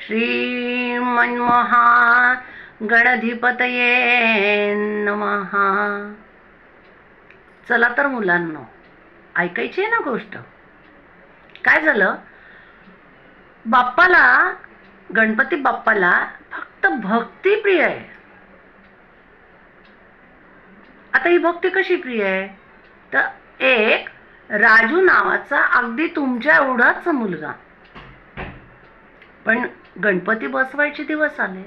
श्रीमन्महागणाधिपतये नमः. चला तर मुलांनो, ऐकायची आहे ना गोष्ट. काय झालं, बाप्पाला, गणपती बाप्पाला फक्त भक्ती प्रिय आहे. आता ही भक्ती कशी प्रिय आहे, तर एक राजू नावाचा अगदी तुमच्या एवढाच मुलगा, पण गणपती बसवायचे दिवस आले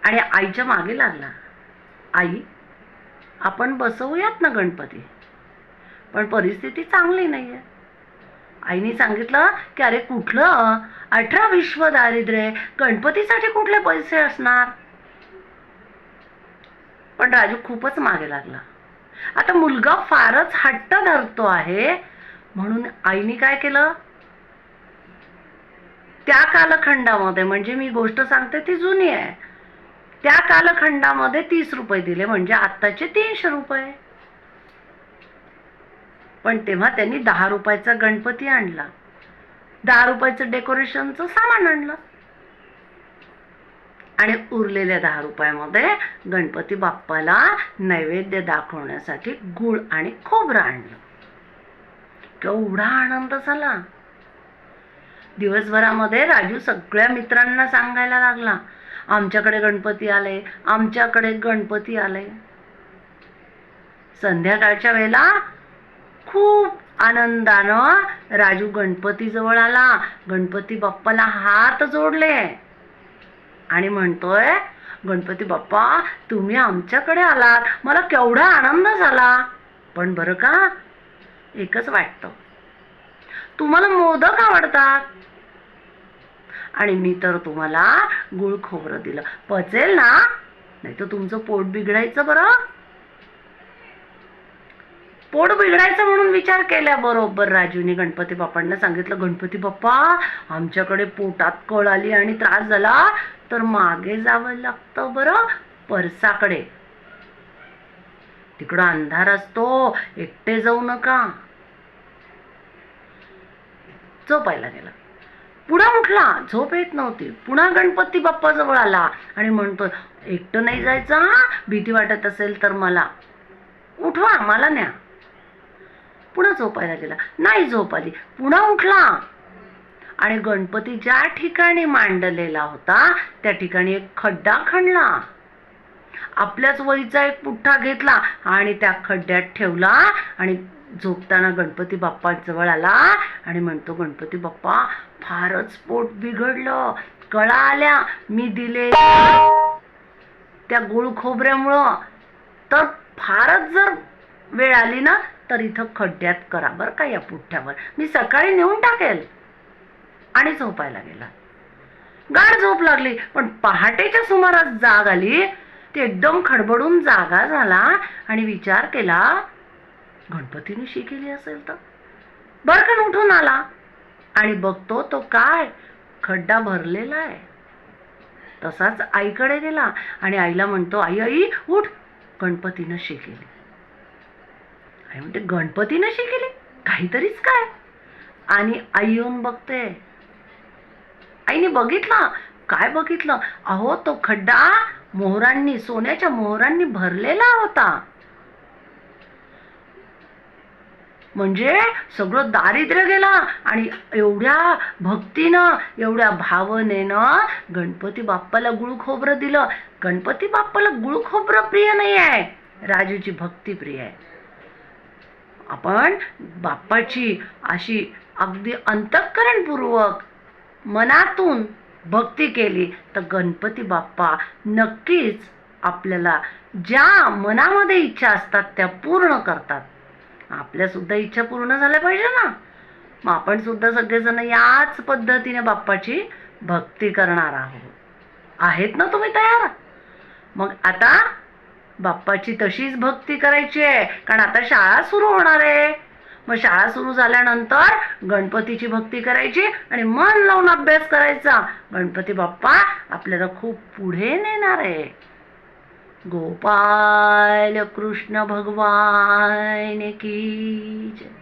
आणि आईच्या मागे लागला, आई आपण बसवूयात ना गणपती, पण परिस्थिती चांगली नाहीये. आईने सांगितलं की अरे कुठलं 18 विश्व दारिद्र्य, गणपतीसाठी कुठले पैसे असणार. पण राजू खूपच मागे लागला. आता मुलगा फारच हट्ट धरतो आहे, म्हणून आईने काय केलं, त्या कालखंडामध्ये, म्हणजे मी गोष्ट सांगते ती जुनी आहे, त्या कालखंडामध्ये 30 रुपये दिले, म्हणजे आत्ताचे 300 रुपये. पण तेव्हा त्यांनी 10 रुपयाचा गणपती आणला, 10 रुपयाचं डेकोरेशनचं सामान आणलं आणि उरलेल्या 10 रुपयामध्ये गणपती बाप्पाला नैवेद्य दाखवण्यासाठी गूळ आणि खोबरं आणलं. केवढा आनंद झाला. दिवसभरामध्ये राजू सगळ्या मित्रांना सांगायला लागला, आमच्याकडे गणपती आले, आमच्याकडे गणपती आले. संध्याकाळच्या वेळेला खूप आनंदानं राजू गणपती जवळ आला, गणपती बाप्पाला हात जोडले आणि म्हणतोय, गणपती बाप्पा तुम्ही आमच्याकडे आलात, मला केवढा आनंद झाला. पण बरं का, एकच वाटतं, तुम्हाला मोदक आवडतात आणि मी तर तुम्हाला गुळ खोबरं दिलं, पचेल ना, नाही तर तुमचं पोट बिघडायचं. बरं, पोट बिघडायचं म्हणून विचार केल्याबरोबर राजूने गणपती बाप्पांना सांगितलं, गणपती बाप्पा आमच्याकडे पोटात कळ आली आणि त्रास झाला तर मागे जावं लागतं बरं, परसाकडे, तिकडं अंधार असतो, एकटे जाऊ नका. झोपायला गेला. पुन्हा उठला, झोप येत नव्हती, पुन्हा गणपती बाप्पा जवळ आला आणि म्हणतोय, एकटं नाही जायचं, भीती वाटत असेल तर मला उठवा, मला न्या. पुन्हा झोपायला गेला, नाही झोप आली, पुन्हा उठला आणि गणपती ज्या ठिकाणी मांडलेला होता त्या ठिकाणी एक खड्डा खणला, आपल्याच वहीचा एक पुठ्ठा घेतला आणि त्या खड्ड्यात ठेवला आणि झोपताना गणपती बाप्पा जवळ आला आणि म्हणतो, गणपती बाप्पा फारच पोट बिघडलं, कळा आल्या, मी दिले त्या गुळ खोबऱ्यामुळं, तर फारच जर वेळ आली ना तर इथं खड्ड्यात करा बरं का, या पुठ्ठ्यावर, मी सकाळी नेऊन टाकेल. आणि झोपायला गेला. गाढ झोप लागली, पण पहाटेच्या सुमारास जाग आली. ते एकदम खडबडून जागा झाला आणि विचार केला, गणपतीने शी केली असेल तर. बरकन उठून आला आणि बघतो तो काय, खड्डा भरलेला आहे. तसाच आईकडे गेला आणि आईला म्हणतो, आई आई उठ, गणपतीनं शी केली. आई म्हणते, गणपतीनं शी केली, काहीतरीच काय. आणि आई येऊन बघते. आईने बघितलं, काय बघितलं, अहो तो खड्डा मोहरांनी, सोन्याच्या मोहरांनी भरलेला होता. म्हणजे सगळं दारिद्र्य गेला आणि एवढ्या भक्तीनं, एवढ्या भावनेनं गणपती बाप्पाला गुळ खोबरं दिलं. गणपती बाप्पाला गुळ खोबरं प्रिय नाही आहे, राजूची भक्ती प्रिय आहे. आपण बाप्पाची अशी अगदी अंतःकरणपूर्वक मनातून भक्ती केली तर गणपती बाप्पा नक्कीच आपल्याला ज्या मनामध्ये इच्छा असतात त्या पूर्ण करतात. आपल्या सुद्धा इच्छा पूर्ण झाल्या पाहिजे ना. मग आपण सुद्धा सगळेजण याच पद्धतीने बाप्पाची भक्ती करणार आहोत. आहेत ना तुम्ही तयार? मग आता बाप्पाची तशीच भक्ती करायची आहे, कारण आता शाळा सुरू होणार आहे. मग शाळा सुरू झाल्यानंतर गणपतीची भक्ती करायची आणि मन लावून अभ्यास करायचा. गणपती बाप्पा आपल्याला खूप पुढे नेणार आहे. गोपाल कृष्ण भगवान की जय.